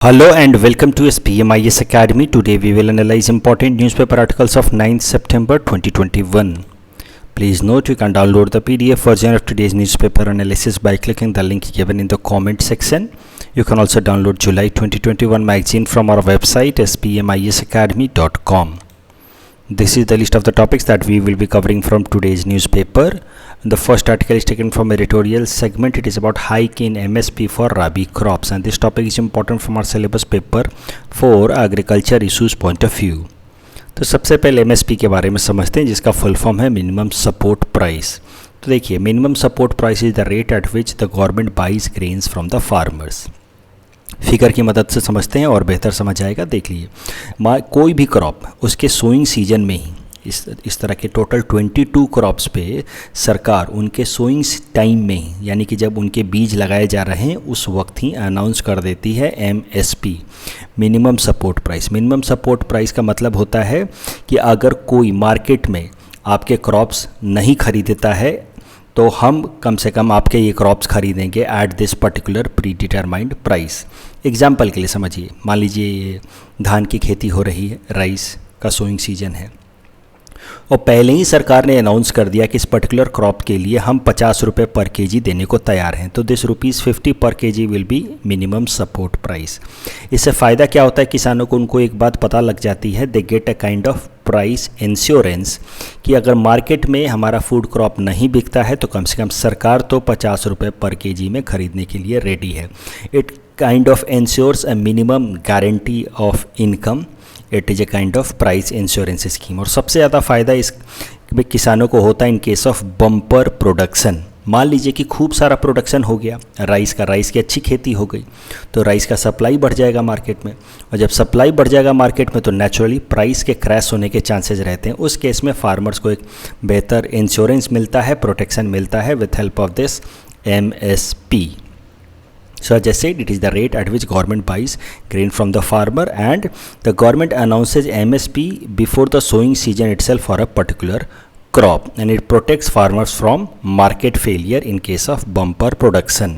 Hello and welcome to SPMIS Academy. Today we will analyze important newspaper articles of 9th September 2021. Please note you can download the PDF version of today's newspaper analysis by clicking the link given in the comment section. You can also download July 2021 magazine from our website spmisacademy.com. This is the list of the topics that we will be covering from today's newspaper. The first article is taken from editorial segment. It is about hike in MSP for Rabi crops, and this topic is important from our syllabus paper for agriculture issues point of view. तो सबसे पहले MSP के बारे में समझते हैं, जिसका full form है मिनिमम सपोर्ट प्राइस। तो देखिए, minimum support price is the rate at which the government buys grains from the farmers. Figure की मदद से समझते हैं और बेहतर समझ आएगा। देख लीजिए, कोई भी क्रॉप उसके सोइंग सीजन में ही इस तरह के टोटल 22 क्रॉप्स पे सरकार उनके सोइंग टाइम में ही, यानी कि जब उनके बीज लगाए जा रहे हैं उस वक्त ही अनाउंस कर देती है MSP, minimum support price. Minimum support price का मतलब होता है कि अगर कोई मार्केट में आपके क्रॉप्स नहीं खरीदता है तो हम कम से कम आपके ये क्रॉप्स खरीदेंगे at this particular pre determined price. Example के लिए समझिए, मान लीजिए ये धान की खेती हो रही है, राइस का सोइंग सीजन है, और पहले ही सरकार ने अनाउंस कर दिया कि इस पर्टिकुलर क्रॉप के लिए हम 50 रुपये पर केजी देने को तैयार हैं, तो दिस ₹50 पर KG will be minimum support price. इससे फ़ायदा क्या होता है किसानों को? उनको एक बात पता लग जाती है, they get a kind of price insurance, कि अगर मार्केट में हमारा फूड क्रॉप नहीं बिकता है तो कम से कम सरकार तो 50 रुपये पर केजी में खरीदने के लिए रेडी है। It kind of insures a minimum guarantee of income. It is a kind of price insurance scheme. और सबसे ज़्यादा फ़ायदा इस किसानों को होता है in case of bumper production. मान लीजिए कि खूब सारा प्रोडक्शन हो गया राइस का, राइस की अच्छी खेती हो गई, तो राइस का सप्लाई बढ़ जाएगा मार्केट में, और जब सप्लाई बढ़ जाएगा मार्केट में तो नेचुरली प्राइस के क्रैश होने के चांसेस रहते हैं। उस केस में फार्मर्स को एक बेहतर इंश्योरेंस मिलता है, प्रोटेक्शन मिलता है with help of this MSP. So as I said, it is the rate at which government buys grain from the farmer, and the government announces MSP before the sowing season itself for a particular crop, and it protects farmers from market failure in case of bumper production.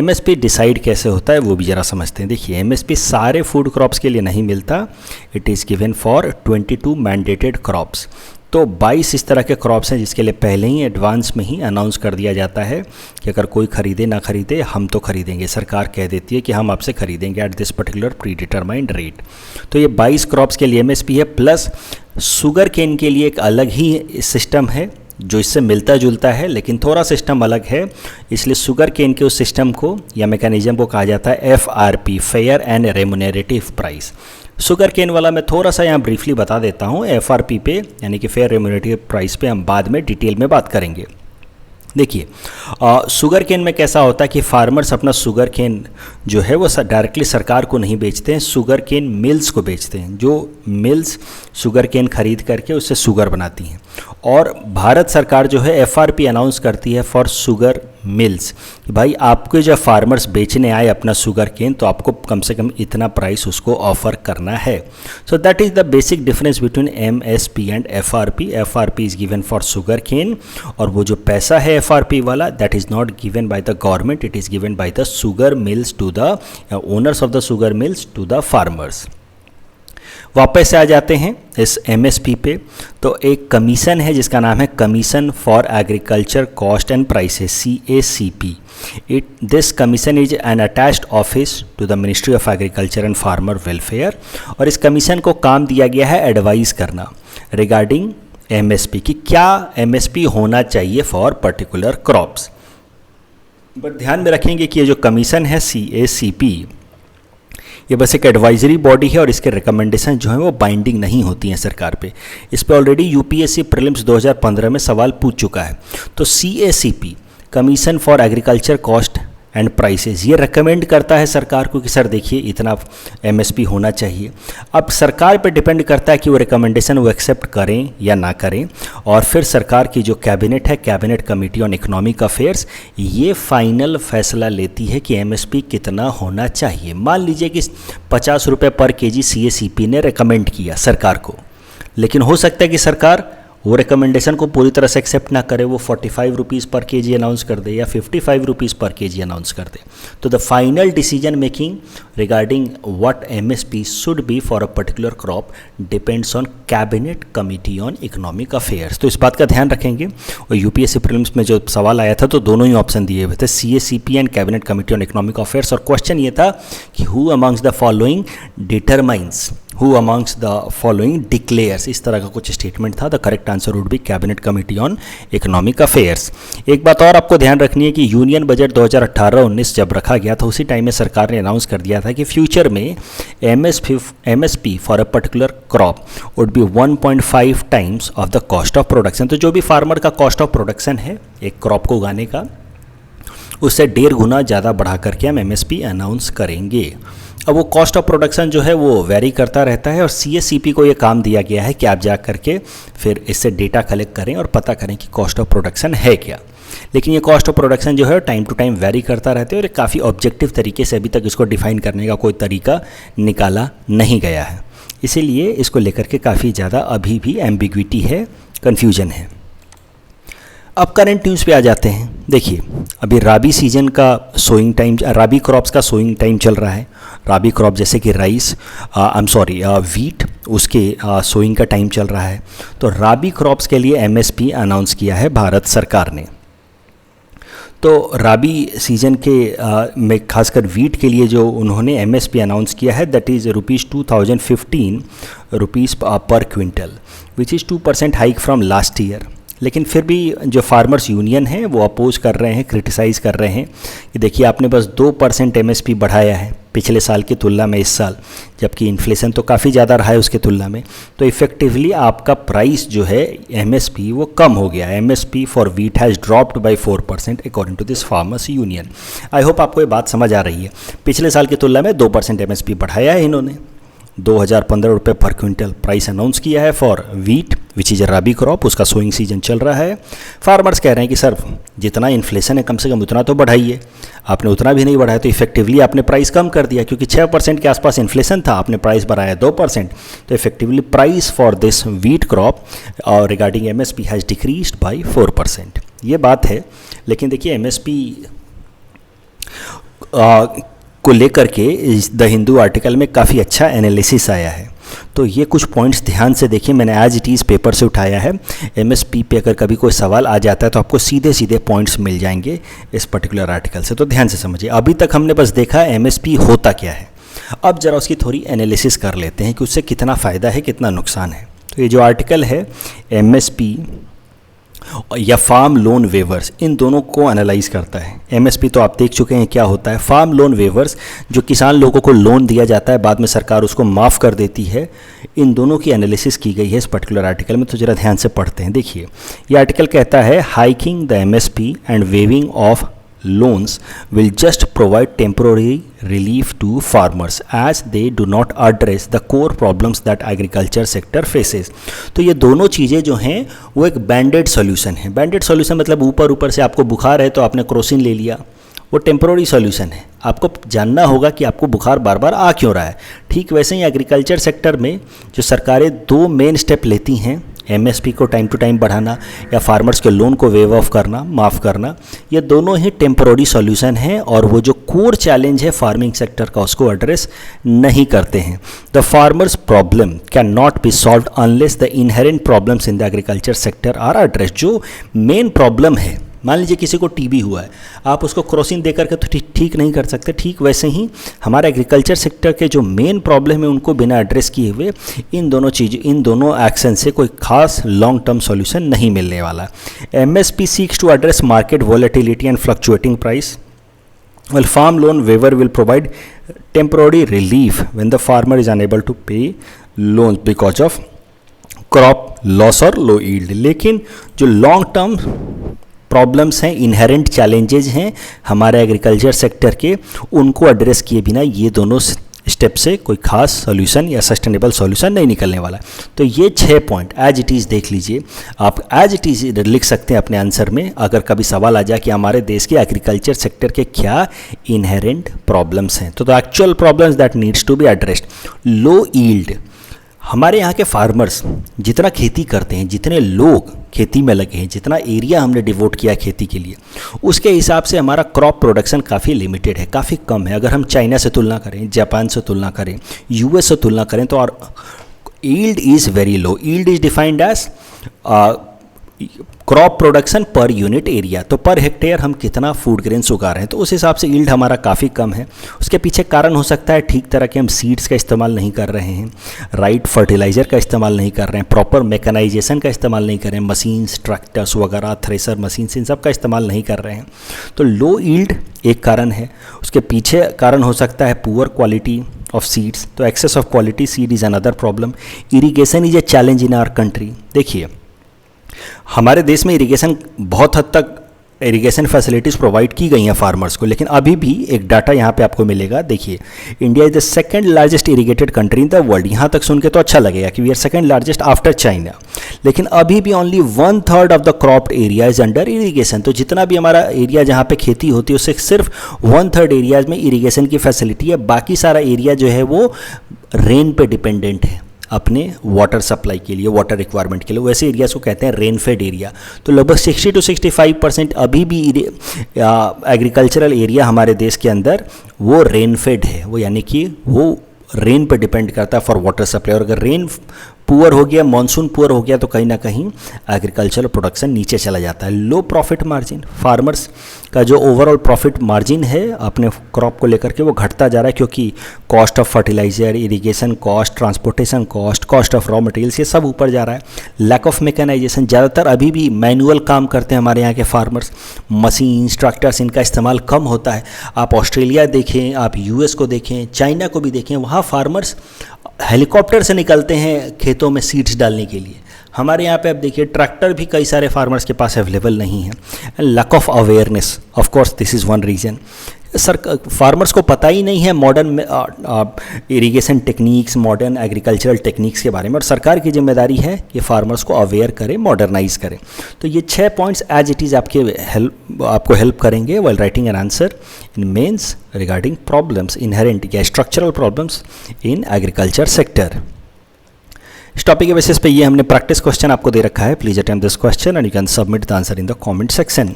MSP decide कैसे होता है वो भी ज़रा समझते हैं। देखिए, MSP सारे फूड क्रॉप्स के लिए नहीं मिलता, it is given for 22 mandated crops. तो 22 इस तरह के क्रॉप्स हैं जिसके लिए पहले ही एडवांस में ही अनाउंस कर दिया जाता है कि अगर कोई खरीदे ना खरीदे हम तो खरीदेंगे। सरकार कह देती है कि हम आपसे खरीदेंगे at this particular pre determined rate. तो ये 22 क्रॉप्स के लिए MSP है, प्लस शुगर केन के लिए एक अलग ही सिस्टम है जो इससे मिलता जुलता है, लेकिन थोड़ा सिस्टम अलग है। इसलिए शुगर केन के उस सिस्टम को या मैकेनिज्म को कहा जाता है FRP, fair and remunerative price. Sugar cane वाला मैं थोड़ा सा यहाँ ब्रीफली बता देता हूँ। FRP पे यानी कि फेयर रेमुनरेटिव प्राइस पे हम बाद में डिटेल में बात करेंगे। देखिए, शुगर केन में कैसा होता है कि फार्मर्स अपना शुगर केन जो है वो डायरेक्टली सरकार को नहीं बेचते हैं, शुगर केन मिल्स को बेचते हैं, जो मिल्स शुगर केन खरीद करके उससे शुगर बनाती हैं। और भारत सरकार जो है FRP अनाउंस करती है फॉर शुगर मिल्स कि भाई आपके जब फार्मर्स बेचने आए अपना शुगर केन तो आपको कम से कम इतना प्राइस उसको ऑफर करना है। So that is the basic difference between MSP and FRP। FRP is given for sugarcane, और वो जो पैसा है FRP वाला that is not given by the government, it is given by the sugar mills to the owners of the sugar mills to the farmers. वापस से आ जाते हैं इस MSP पे। तो एक कमीशन है जिसका नाम है commission for agriculture cost and prices, CACP। This commission is an attached office to the ministry of agriculture and farmer welfare, और इस कमीशन को काम दिया गया है एडवाइस करना रिगार्डिंग MSP कि क्या MSP होना चाहिए फॉर पर्टिकुलर क्रॉप्स। बट ध्यान में रखेंगे कि ये जो कमीशन है CACP, ये बस एक एडवाइजरी बॉडी है और इसके रिकमेंडेशन जो है वो बाइंडिंग नहीं होती हैं सरकार पे। इस पे ऑलरेडी UPSC प्रीलिम्स 2015 में सवाल पूछ चुका है। तो CACP, commission for agriculture cost and prices, ये रिकमेंड करता है सरकार को कि सर देखिए इतना MSP होना चाहिए। अब सरकार पे डिपेंड करता है कि वो रिकमेंडेशन वो एक्सेप्ट करें या ना करें, और फिर सरकार की जो कैबिनेट है, cabinet committee on economic affairs, ये फाइनल फैसला लेती है कि MSP कितना होना चाहिए। मान लीजिए कि 50 रुपये पर केजी CACP ने रिकमेंड किया सरकार को, लेकिन हो सकता है कि सरकार वो रिकमेंडेशन को पूरी तरह से एक्सेप्ट ना करे, वो 45 रुपीज़ पर केजी अनाउंस कर दे या 55 रुपीज़ पर केजी अनाउंस कर दे, तो the final decision making regarding what MSP should be for a particular crop depends on cabinet committee on economic affairs. तो इस बात का ध्यान रखेंगे। और यूपीएससी प्रीलिम्स में जो सवाल आया था तो दोनों ही ऑप्शन दिए हुए थे, CACP and cabinet committee on economic affairs, और क्वेश्चन ये था कि who amongst the following determines, who amongst the following declares, इस तरह का कुछ स्टेटमेंट था। The correct answer would be cabinet committee on economic affairs. एक बात और आपको ध्यान रखनी है कि यूनियन बजट 2018-19 जब रखा गया था उसी टाइम में सरकार ने अनाउंस कर दिया था कि फ्यूचर में MSP for a particular crop would be 1.5 times of the cost of production. तो जो भी फार्मर का कॉस्ट ऑफ प्रोडक्शन है एक क्रॉप को उगाने का, उससे 1.5 गुना ज़्यादा बढ़ा करके हम MSP अनाउंस करेंगे। अब वो कॉस्ट ऑफ प्रोडक्शन जो है वो वेरी करता रहता है और CACP को ये काम दिया गया है कि आप जा करके फिर इससे डेटा कलेक्ट करें और पता करें कि कॉस्ट ऑफ प्रोडक्शन है क्या। लेकिन ये कॉस्ट ऑफ प्रोडक्शन जो है टाइम टू टाइम वेरी करता रहता है और काफ़ी ऑब्जेक्टिव तरीके से अभी तक इसको डिफाइन करने का कोई तरीका निकाला नहीं गया है, इसीलिए इसको लेकर के काफ़ी ज़्यादा अभी भी एम्बिग्विटी है, कन्फ्यूजन है। अब करंट न्यूज़ पे आ जाते हैं। देखिए अभी राबी सीजन का सोइंग टाइम, राबी क्रॉप्स का सोइंग टाइम चल रहा है। राबी क्रॉप जैसे कि राइस, वीट, उसके सोइंग का टाइम चल रहा है। तो राबी क्रॉप्स के लिए MSP अनाउंस किया है भारत सरकार ने। तो राबी सीजन के में खासकर वीट के लिए जो उन्होंने MSP अनाउंस किया है दैट इज़ ₹2015 पर quintal, which is 2% hike from last year. लेकिन फिर भी जो फार्मर्स यूनियन हैं वो अपोज कर रहे हैं, क्रिटिसाइज़ कर रहे हैं कि देखिए आपने बस 2% MSP बढ़ाया है पिछले साल की तुलना में इस साल, जबकि इन्फ्लेशन तो काफ़ी ज़्यादा रहा है उसके तुलना में। तो इफेक्टिवली आपका प्राइस जो है MSP वो कम हो गया है। MSP for wheat has dropped by 4% according to this farmers union. I hope आपको ये बात समझ आ रही है। पिछले साल की तुलना में 2% MSP बढ़ाया है इन्होंने। 2015 रुपये पर क्विंटल प्राइस अनाउंस किया है for wheat which is a rabi crop, उसका सोइंग सीजन चल रहा है। फार्मर्स कह रहे हैं कि सर जितना इन्फ्लेशन है कम से कम उतना तो बढ़ाइए, आपने उतना भी नहीं बढ़ाया, तो इफेक्टिवली आपने प्राइस कम कर दिया, क्योंकि 6% के आसपास इन्फ्लेशन था, आपने प्राइस बढ़ाया 2%, तो effectively price for this wheat crop और regarding MSP has decreased by 4%। ये बात है। लेकिन देखिए MSP को लेकर के द हिंदू आर्टिकल में काफ़ी अच्छा एनालिसिस आया है। तो ये कुछ पॉइंट्स ध्यान से देखिए, मैंने एज इट इज़ पेपर से उठाया है। MSP पे अगर कभी कोई सवाल आ जाता है तो आपको सीधे सीधे पॉइंट्स मिल जाएंगे इस पर्टिकुलर आर्टिकल से, तो ध्यान से समझिए। अभी तक हमने बस देखा MSP होता क्या है, अब ज़रा उसकी थोड़ी एनालिसिस कर लेते हैं कि उससे कितना फ़ायदा है कितना नुकसान है। तो ये जो आर्टिकल है MSP या फार्म लोन वेवर्स, इन दोनों को एनालाइज करता है। MSP तो आप देख चुके हैं क्या होता है। फार्म लोन वेवर्स जो किसान लोगों को लोन दिया जाता है, बाद में सरकार उसको माफ़ कर देती है, इन दोनों की एनालिसिस की गई है इस पर्टिकुलर आर्टिकल में। तो ज़रा ध्यान से पढ़ते हैं। देखिए ये आर्टिकल कहता है hiking the MSP and waiving of loans will just provide temporary relief to farmers as they do not address the core problems that agriculture sector faces। तो ये दोनों चीज़ें जो हैं वो एक बैंडेड सॉल्यूशन है। बैंडेड सॉल्यूशन मतलब ऊपर से आपको बुखार है तो आपने क्रोसिन ले लिया, वो टेम्पोररी सॉल्यूशन है। आपको जानना होगा कि आपको बुखार बार बार आ क्यों रहा है। ठीक वैसे ही एग्रीकल्चर सेक्टर में जो सरकारें 2 मेन स्टेप लेती हैं, MSP को टाइम टू टाइम बढ़ाना या फार्मर्स के लोन को वेव ऑफ करना, माफ़ करना, ये दोनों ही टेम्पोररी सॉल्यूशन हैं और वो जो कोर चैलेंज है फार्मिंग सेक्टर का उसको एड्रेस नहीं करते हैं। The farmers problem can not be solve unless the inherent problems in the agriculture sector are address. जो मेन प्रॉब्लम है, मान लीजिए किसी को TB हुआ है, आप उसको क्रोसिन दे करके तो ठीक नहीं कर सकते। ठीक वैसे ही हमारे एग्रीकल्चर सेक्टर के जो मेन प्रॉब्लम है उनको बिना एड्रेस किए हुए इन दोनों एक्शन से कोई खास लॉन्ग टर्म सॉल्यूशन नहीं मिलने वाला। MSP seeks to address market volatility and fluctuating price, while farm loan waiver will provide temporary relief when the farmer is unable to pay loans because of crop loss or low yield। लेकिन जो long term problems हैं, inherent challenges हैं हमारे agriculture sector के, उनको address किए बिना ये दोनों स्टेप से कोई खास सॉल्यूशन या सस्टेनेबल सॉल्यूशन नहीं निकलने वाला। तो ये 6 पॉइंट एज इट इज़ देख लीजिए, आप एज इट इज़ लिख सकते हैं अपने आंसर में। अगर कभी सवाल आ जाए कि हमारे देश के एग्रीकल्चर सेक्टर के क्या इनहेरेंट प्रॉब्लम्स हैं, तो the actual problems that needs to be addressed, low yield, हमारे यहाँ के फार्मर्स जितना खेती करते हैं, जितने लोग खेती में लगे हैं, जितना एरिया हमने डिवोट किया खेती के लिए, उसके हिसाब से हमारा क्रॉप प्रोडक्शन काफ़ी लिमिटेड है, काफ़ी कम है। अगर हम चाइना से तुलना करें, जापान से तुलना करें, यूएस से तुलना करें तो और yield is very low. Yield is defined as crop production per unit area, तो पर हेक्टेयर हम कितना फूड ग्रेन्स उगा रहे हैं, तो उस हिसाब से यील्ड हमारा काफ़ी कम है। उसके पीछे कारण हो सकता है ठीक तरह के हम सीड्स का इस्तेमाल नहीं कर रहे हैं, राइट फर्टिलाइज़र का इस्तेमाल नहीं कर रहे हैं, प्रॉपर मैकेनाइजेशन का इस्तेमाल नहीं कर रहे हैं, मशीन्स, ट्रैक्टर्स वगैरह, थ्रेसर मशीन्स, इन सब का इस्तेमाल नहीं कर रहे हैं, तो लो यील्ड एक कारण है। उसके पीछे कारण हो सकता है पुअर क्वालिटी ऑफ सीड्स, तो access of quality seed is another problem. Irrigation is a challenge in our country. देखिए हमारे देश में इरिगेशन बहुत हद तक इरिगेशन फैसिलिटीज़ प्रोवाइड की गई हैं फार्मर्स को, लेकिन अभी भी एक डाटा यहाँ पे आपको मिलेगा। देखिए India is the second largest irrigated country in the world. यहाँ तक सुन के तो अच्छा लगेगा कि we are second largest after China, लेकिन अभी भी only 1/3 of the cropped area is under irrigation. तो जितना भी हमारा एरिया जहाँ पे खेती होती है उससे सिर्फ 1/3 एरियाज में इरीगेशन की फैसिलिटी है, बाकी सारा एरिया जो है वो रेन पे डिपेंडेंट है अपने वाटर सप्लाई के लिए, वाटर रिक्वायरमेंट के लिए। वैसे एरियाज को कहते हैं रेन फेड एरिया। तो लगभग 60 to 65% अभी भी एग्रीकल्चरल एरिया हमारे देश के अंदर वो रेन फेड है, वो यानी कि वो रेन पर डिपेंड करता है फॉर वाटर सप्लाई। और अगर रेन पुअर हो गया, मानसून पुअर हो गया, तो कहीं ना कहीं एग्रीकल्चरल प्रोडक्शन नीचे चला जाता है। लो प्रॉफिट मार्जिन, फार्मर्स का जो ओवरऑल प्रॉफिट मार्जिन है अपने क्रॉप को लेकर के वो घटता जा रहा है, क्योंकि cost of fertiliser, irrigation cost, transportation cost, cost of raw materials, ये सब ऊपर जा रहा है। लैक ऑफ मैकेनाइजेशन, ज़्यादातर अभी भी मैनुअल काम करते हैं हमारे यहाँ के फार्मर्स, मशीन्स, ट्रैक्टर्स, इनका इस्तेमाल कम होता है। आप ऑस्ट्रेलिया देखें, आप यूएस को देखें, चाइना को भी देखें, वहाँ फार्मर्स हेलीकॉप्टर से निकलते हैं खेतों में सीड्स डालने के लिए। हमारे यहाँ पे आप देखिए ट्रैक्टर भी कई सारे फार्मर्स के पास अवेलेबल नहीं है। And lack of awareness, of course this is one reason. Farmers को पता ही नहीं है modern irrigation techniques, modern agricultural techniques के बारे में, और सरकार की जिम्मेदारी है कि फार्मर्स को अवेयर करें, मॉडर्नाइज करें। तो ये 6 पॉइंट्स एज इट इज़ आपको हेल्प करेंगे while writing an answer in mains regarding problems inherent या structural problems in agriculture sector. इस टॉपिक के बेसिस पे ये हमने प्रैक्टिस क्वेश्चन आपको दे रखा है। Please attempt this question and you can submit the answer in the comment section.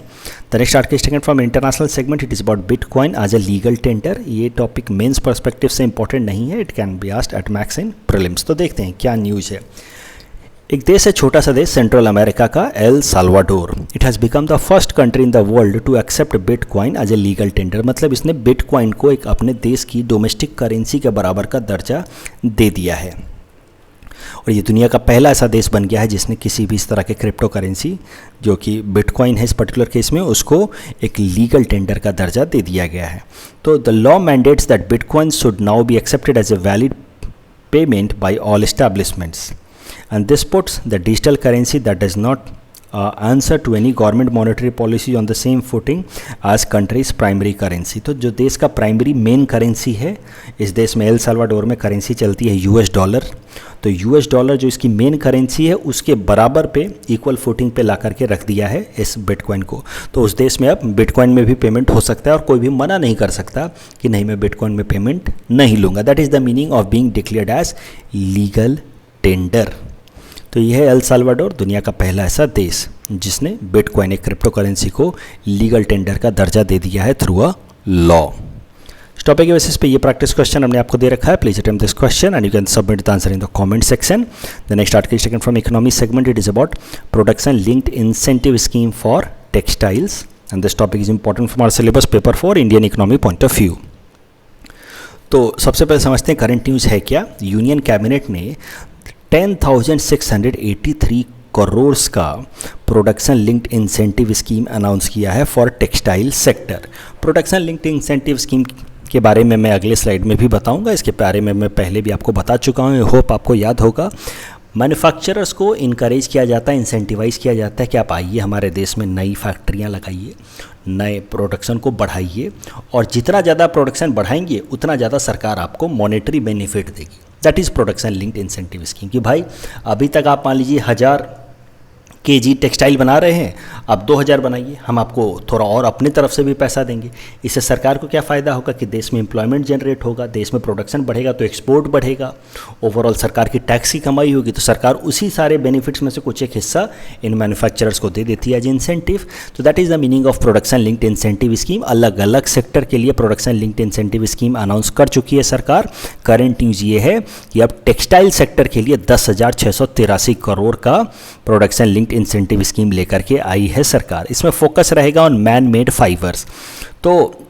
The next article is taken from international segment. It is about bitcoin as a legal tender. ये topic mains perspective से important नहीं है, it can be asked at max in prelims. तो देखते हैं क्या news है। एक देश है, छोटा सा देश, सेंट्रल अमेरिका का, El Salvador. It has become the first country in the world to accept bitcoin as a legal tender. मतलब इसने बिटकॉइन को एक अपने देश की डोमेस्टिक करेंसी के बराबर का दर्जा दे दिया है, और ये दुनिया का पहला ऐसा देश बन गया है जिसने किसी भी इस तरह के क्रिप्टो करेंसी जो कि बिटकॉइन है इस पर्टिकुलर केस में, उसको एक लीगल टेंडर का दर्जा दे दिया गया है। तो the law mandates that bitcoin should now be accepted as a valid payment by all establishments, and this puts the digital currency that does not answer to any government monetary policy on the same footing as country's primary currency। तो जो देश का primary main currency है, इस देश में El Salvador में currency चलती है यूएस डॉलर। तो यूएस डॉलर जो इसकी मेन करेंसी है उसके बराबर पे इक्वल फुटिंग पे ला करके रख दिया है इस बिटकॉइन को। तो उस देश में अब बिटकॉइन में भी पेमेंट हो सकता है और कोई भी मना नहीं कर सकता कि नहीं मैं बिटकॉइन में पेमेंट नहीं लूँगा। That is the meaning of being declared as legal tender. तो यह है एल साल्वाडोर, दुनिया का पहला ऐसा देश जिसने बिटकॉइन एक क्रिप्टो करेंसी को लीगल टेंडर का दर्जा दे दिया है थ्रू अ लॉ। इस टॉपिक के बेसिस पे ये प्रैक्टिस क्वेश्चन हमने आपको दे रखा है। Please attempt this question and you can submit the answer in the comment section. The next article is taken from economy segment. It is about production linked incentive scheme for textiles and this topic is important from our syllabus paper for Indian economy point of view. तो सबसे पहले समझते हैं current news है क्या। Union cabinet ने 10,683 करोड़ का production linked incentive scheme announce किया है for textile sector. Production linked incentive scheme के बारे में मैं अगले स्लाइड में भी बताऊंगा, इसके बारे में मैं पहले भी आपको बता चुका हूं, होप आपको याद होगा। मैन्युफैक्चरर्स को इनकरेज किया जाता है, इंसेंटिवाइज किया जाता है कि आप आइए हमारे देश में नई फैक्ट्रियां लगाइए, नए प्रोडक्शन को बढ़ाइए, और जितना ज़्यादा प्रोडक्शन बढ़ाएंगे उतना ज़्यादा सरकार आपको मॉनेटरी बेनिफिट देगी। That is production linked incentive scheme. कि भाई अभी तक आप मान लीजिए 1000 केजी टेक्सटाइल बना रहे हैं, आप 2000 बनाइए, हम आपको थोड़ा और अपनी तरफ से भी पैसा देंगे। इससे सरकार को क्या फ़ायदा होगा कि देश में एम्प्लॉयमेंट जनरेट होगा, देश में प्रोडक्शन बढ़ेगा तो एक्सपोर्ट बढ़ेगा, ओवरऑल सरकार की टैक्स की कमाई होगी, तो सरकार उसी सारे बेनिफिट्स में से कुछ एक हिस्सा इन मैन्युफैक्चरर्स को दे देती है एज इंसेंटिव। तो that is the meaning of production linked incentive scheme. अलग अलग सेक्टर के लिए production linked incentive scheme announce कर चुकी है सरकार। करंट न्यूज़ ये है कि अब टेक्सटाइल सेक्टर के लिए 10,683 करोड़ का प्रोडक्शन लिंक्ड इंसेंटिव स्कीम लेकर के आई है सरकार। इसमें फोकस रहेगा ऑन मैन मेड फाइबर्स। तो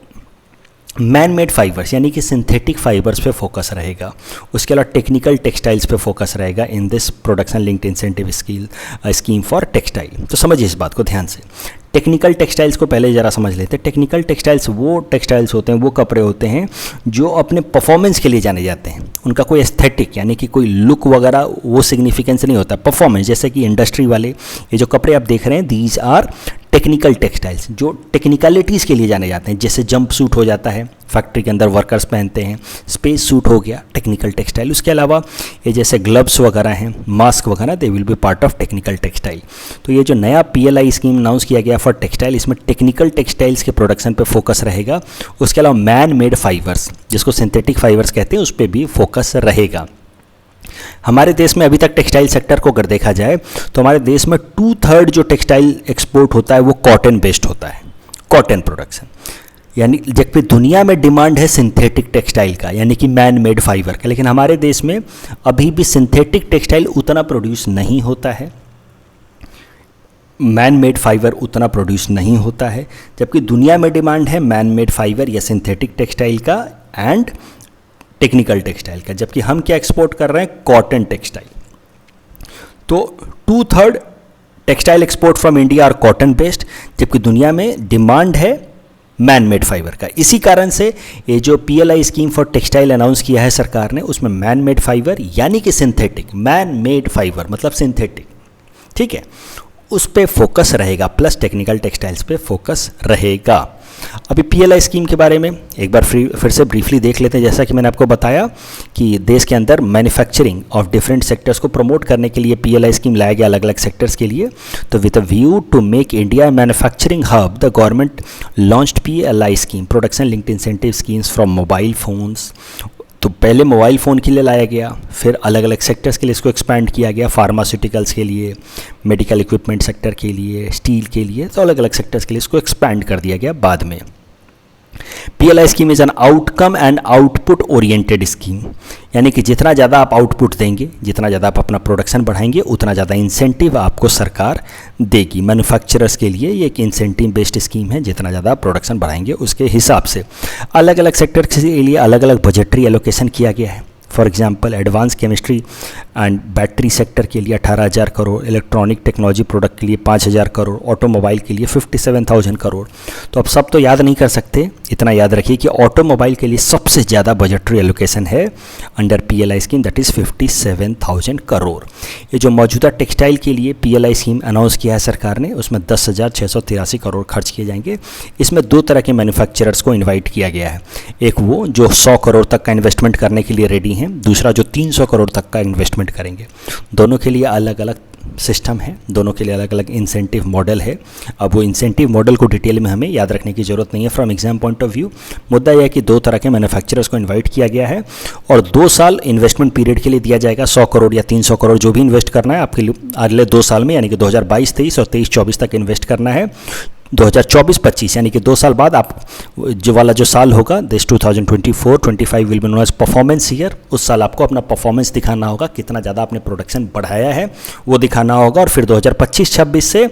मैन मेड फाइबर्स यानी कि सिंथेटिक फाइबर्स पे फोकस रहेगा, उसके अलावा टेक्निकल टेक्सटाइल्स पे फोकस रहेगा in this production linked incentive scheme for textile. तो समझिए इस बात को ध्यान से। टेक्निकल टेक्सटाइल्स को पहले ज़रा समझ लेते हैं। टेक्निकल टेक्सटाइल्स वो टेक्सटाइल्स होते हैं, वो कपड़े होते हैं जो अपने परफॉर्मेंस के लिए जाने जाते हैं। उनका कोई एस्थेटिक यानी कि कोई लुक वगैरह वो सिग्निफिकेंस नहीं होता, परफॉर्मेंस। जैसे कि इंडस्ट्री वाले ये जो कपड़े आप देख रहे हैं, दीज आर टेक्निकल टेक्सटाइल्स जो टेक्निकलिटीज़ के लिए जाने जाते हैं। जैसे जंप सूट हो जाता है, फैक्ट्री के अंदर वर्कर्स पहनते हैं, स्पेस सूट हो गया, टेक्निकल टेक्सटाइल। उसके अलावा ये जैसे ग्लव्स वगैरह हैं, मास्क वगैरह, they will be part of technical textile. तो ये जो नया PLI स्कीम अनाउंस किया गया फॉर टेक्सटाइल, इसमें टेक्निकल टेक्सटाइल्स के प्रोडक्शन पे फोकस रहेगा। उसके अलावा मैन मेड फाइबर्स जिसको सिंथेटिक फाइबर्स कहते हैं, उस पर भी फोकस रहेगा। हमारे देश में अभी तक टेक्सटाइल सेक्टर को अगर देखा जाए तो हमारे देश में 2/3 जो टेक्सटाइल एक्सपोर्ट होता है वो कॉटन बेस्ड होता है, कॉटन प्रोडक्शन। यानी जबकि दुनिया में डिमांड है सिंथेटिक टेक्सटाइल का यानी कि मैन मेड फाइबर का, लेकिन हमारे देश में अभी भी सिंथेटिक टेक्सटाइल उतना प्रोड्यूस नहीं होता है, मैन मेड फाइबर उतना प्रोड्यूस नहीं होता है। जबकि दुनिया में डिमांड है मैन मेड फाइबर या सिंथेटिक टेक्सटाइल का एंड टेक्निकल टेक्सटाइल का। जबकि हम क्या एक्सपोर्ट कर रहे हैं, कॉटन टेक्सटाइल। तो 2/3 textile export from India are cotton based, जबकि दुनिया में डिमांड है मैन मेड फाइबर का। इसी कारण से ये जो PLI scheme for textile announce किया है सरकार ने, उसमें मैन मेड फाइबर यानी कि सिंथेटिक, मैन मेड फाइबर मतलब सिंथेटिक, ठीक है, उस पे फोकस रहेगा, प्लस टेक्निकल टेक्सटाइल्स पे फोकस रहेगा। अभी PLI स्कीम के बारे में एक बार फिर से ब्रीफली देख लेते हैं। जैसा कि मैंने आपको बताया कि देश के अंदर मैन्युफैक्चरिंग ऑफ डिफरेंट सेक्टर्स को प्रमोट करने के लिए PLI स्कीम लाया गया अलग अलग सेक्टर्स के लिए। तो with a view to make India manufacturing hub, the government launched PLI scheme, production linked incentive schemes from mobile phones. तो पहले मोबाइल फ़ोन के लिए लाया गया, फिर अलग अलग सेक्टर्स के लिए इसको एक्सपैंड किया गया, फार्मास्यूटिकल्स के लिए, मेडिकल इक्विपमेंट सेक्टर के लिए, स्टील के लिए, तो अलग अलग सेक्टर्स के लिए इसको एक्सपैंड कर दिया गया बाद में। PLI scheme is an outcome and output oriented scheme, यानी कि जितना ज़्यादा आप आउटपुट देंगे, जितना ज़्यादा आप अपना प्रोडक्शन बढ़ाएंगे, उतना ज़्यादा इंसेंटिव आपको सरकार देगी। मैन्युफैक्चरर्स के लिए ये एक इंसेंटिव बेस्ड स्कीम है, जितना ज़्यादा आप प्रोडक्शन बढ़ाएंगे उसके हिसाब से। अलग अलग सेक्टर के लिए अलग अलग बजटरी एलोकेशन किया गया है। For example advance chemistry and battery sector के लिए 18,000 करोड़, इलेक्ट्रॉनिक टेक्नोलॉजी प्रोडक्ट के लिए 5,000 करोड़, ऑटोमोबाइल के लिए 57,000 करोड़। तो अब सब तो याद नहीं कर सकते, इतना याद रखिए कि ऑटोमोबाइल के लिए सबसे ज़्यादा बजटरी एलोकेशन है under PLI scheme, that is 57,000 crore. ये जो मौजूदा टेक्सटाइल के लिए PLI स्कीम अनाउंस किया है सरकार ने, उसमें 10,683 करोड़ खर्च किए जाएंगे। इसमें दो तरह के मैन्युफैक्चरर्स को इन्वाइट किया गया है, एक वो जो 100 करोड़ तक का इन्वेस्टमेंट करने के लिए रेडी हैं, दूसरा जो 300 करोड़ तक का इन्वेस्टमेंट करेंगे। दोनों के लिए अलग अलग सिस्टम है, दोनों के लिए अलग अलग इंसेंटिव मॉडल है। अब वो इंसेंटिव मॉडल को डिटेल में हमें याद रखने की ज़रूरत नहीं है from exam point of view. मुद्दा यह है कि दो तरह के मैन्युफैक्चरर्स को इन्वाइट किया गया है और 2 साल इन्वेस्टमेंट पीरियड के लिए दिया जाएगा। 100 करोड़ या 300 करोड़ जो भी इन्वेस्ट करना है आपके लिए अगले 2 साल में, यानी कि 2022-23 और 23-24 तक इन्वेस्ट करना है। 2024-25 यानी कि 2 साल बाद आप जो वाला जो साल होगा, this 2024-25 will be known as performance year. उस साल आपको अपना परफॉर्मेंस दिखाना होगा, कितना ज़्यादा आपने प्रोडक्शन बढ़ाया है वो दिखाना होगा। और फिर 2025-26 से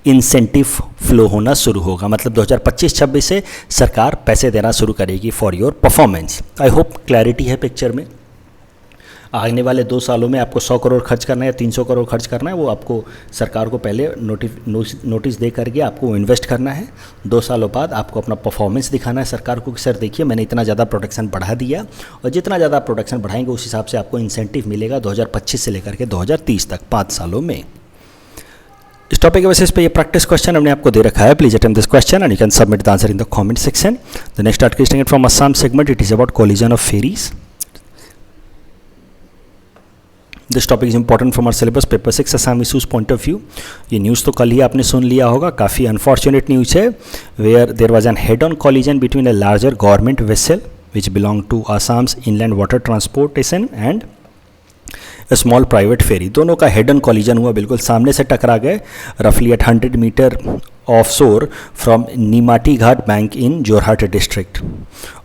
इंसेंटिव फ्लो होना शुरू होगा, मतलब 2025-26 से सरकार पैसे देना शुरू करेगी for your performance. I hope clarity है पिक्चर में। आने वाले 2 सालों में आपको 100 करोड़ खर्च करना है या 300 करोड़ खर्च करना है, वो आपको सरकार को पहले नोटिस दे करके आपको इन्वेस्ट करना है। 2 सालों बाद आपको अपना परफॉर्मेंस दिखाना है सरकार को कि सर देखिए मैंने इतना ज़्यादा प्रोडक्शन बढ़ा दिया, और जितना ज़्यादा प्रोडक्शन बढ़ाएंगे उस हिसाब से आपको इंसेंटिव मिलेगा 2025 से लेकर के 2030 तक, 5 सालों में। इस टॉपिक के बेसिस पे ये प्रैक्टिस क्वेश्चन हमने आपको दे रखा है। Please attempt this question and you can submit the answer in the comment section. The next article is taken from Assam segment, it is about collision of ferries. This topic is important from our syllabus paper 6 Assam issues point of view. ये news तो कल ही आपने सुन लिया होगा, काफ़ी unfortunate news है, where there was an head on collision between a larger government vessel which belong to Assam's inland water transportation and small private ferry. दोनों का हेड ऑन कॉलिजन हुआ, बिल्कुल सामने से टकरा गए, रफली at 100 metre off shore from Neemati Ghat bank in Jorhat district.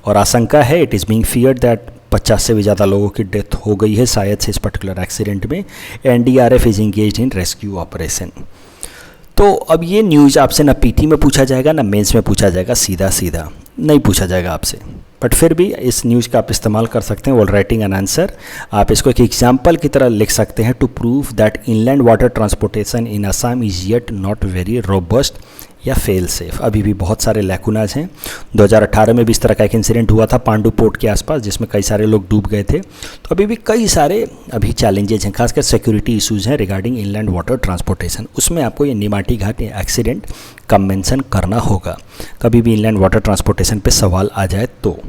और आशंका है, it is being feared that 50 से भी ज़्यादा लोगों की डेथ हो गई है शायद से इस पर्टिकुलर एक्सीडेंट में। NDRF is engaged in rescue operation. तो अब ये न्यूज़ आपसे ना पीटी में पूछा जाएगा ना मेंस में पूछा जाएगा, सीधा सीधा नहीं पूछा जाएगा आपसे, बट फिर भी इस न्यूज़ का आप इस्तेमाल कर सकते हैं व्हाइल राइटिंग एन आंसर। आप इसको एक एग्जाम्पल की तरह लिख सकते हैं, to prove that inland water transportation in Assam is yet not very robust या फेल सेफ। अभी भी बहुत सारे लैकुनाज हैं। 2018 में भी इस तरह का एक इंसिडेंट हुआ था पांडु पोर्ट के आसपास, जिसमें कई सारे लोग डूब गए थे। तो अभी भी कई सारे चैलेंजेस हैं, खासकर सिक्योरिटी इश्यूज हैं रिगार्डिंग इनलैंड वाटर ट्रांसपोर्टेशन। उसमें आपको ये नीमाटी घाट एक्सीडेंट का मेंशन करना होगा कभी भी इनलैंड वाटर ट्रांसपोर्टेशन पे सवाल आ जाए तो।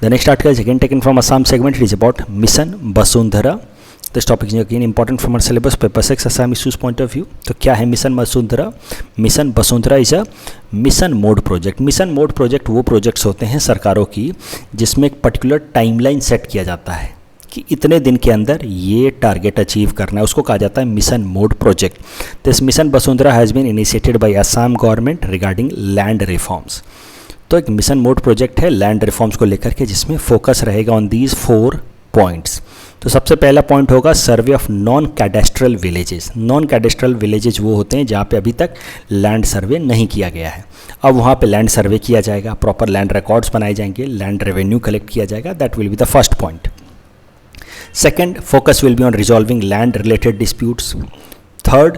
The next article is again taken from Assam segment, it is about mission Vasundhara. This topic is again important from our syllabus paper 6 Assam issues point of view. तो क्या है mission Vasundhara? Mission Vasundhara is a mission mode project. Mission mode project वो projects होते हैं सरकारों की जिसमें एक पर्टिकुलर टाइमलाइन सेट किया जाता है कि इतने दिन के अंदर ये टारगेट अचीव करना है, उसको कहा जाता है mission mode project. This mission Vasundhara has been initiated by Assam government regarding land reforms. तो एक मिशन मोड प्रोजेक्ट है लैंड रिफॉर्म्स को लेकर के, जिसमें फोकस रहेगा ऑन दीज 4 पॉइंट्स। तो सबसे पहला पॉइंट होगा survey of non cadastral villages. Non cadastral villages वो होते हैं जहाँ पे अभी तक लैंड सर्वे नहीं किया गया है। अब वहाँ पे लैंड सर्वे किया जाएगा, प्रॉपर लैंड रिकॉर्ड्स बनाए जाएंगे, लैंड रेवेन्यू कलेक्ट किया जाएगा। That will be the first point. Second, focus will be on resolving land related disputes. Third,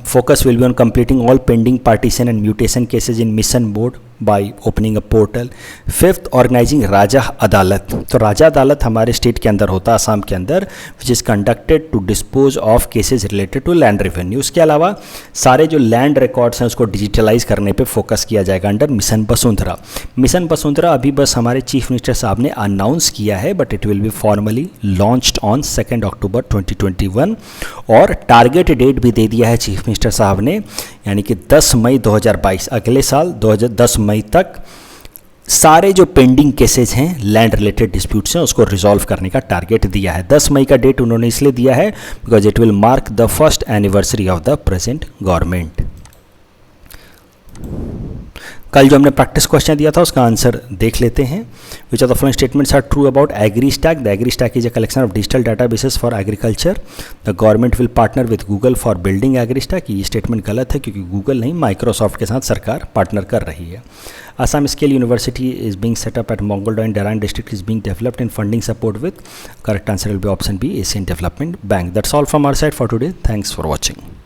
focus will be on completing all pending partition and mutation cases in mission mode by opening a portal. Fifth, organizing राजा अदालत। तो राजा अदालत हमारे state के अंदर होता है, असम के अंदर, which is conducted to dispose of cases related to land revenue। उसके अलावा सारे जो लैंड रिकॉर्ड्स हैं उसको डिजिटलाइज करने पे फोकस किया जाएगा under mission Vasundhara. Mission Vasundhara अभी बस हमारे चीफ मिनिस्टर साहब ने अनाउंस किया है, but it will be formally launched on 2 अक्टूबर 2021 और टारगेट डेट भी दे दिया है चीफ मिनिस्टर साहब ने, यानी कि 10 मई 2022, अगले साल 10 मई तक सारे जो पेंडिंग केसेस हैं लैंड रिलेटेड डिस्प्यूट्स हैं उसको रिजॉल्व करने का टारगेट दिया है। 10 मई का डेट उन्होंने इसलिए दिया है because it will mark the first anniversary of the present government. कल जो हमने प्रैक्टिस क्वेश्चन दिया था उसका आंसर देख लेते हैं। Which of the following statements are true about AgriStack? The AgriStack is a collection of digital databases for agriculture. The government will partner with Google for building AgriStack. ये statement गलत है क्योंकि गूगल नहीं, Microsoft के साथ सरकार partner कर रही है। Assam Skill University is being set up at Mongoldo in Darang district is being developed in funding support with, correct answer will be option B, Asian Development Bank. That's all from our side for today. Thanks for watching.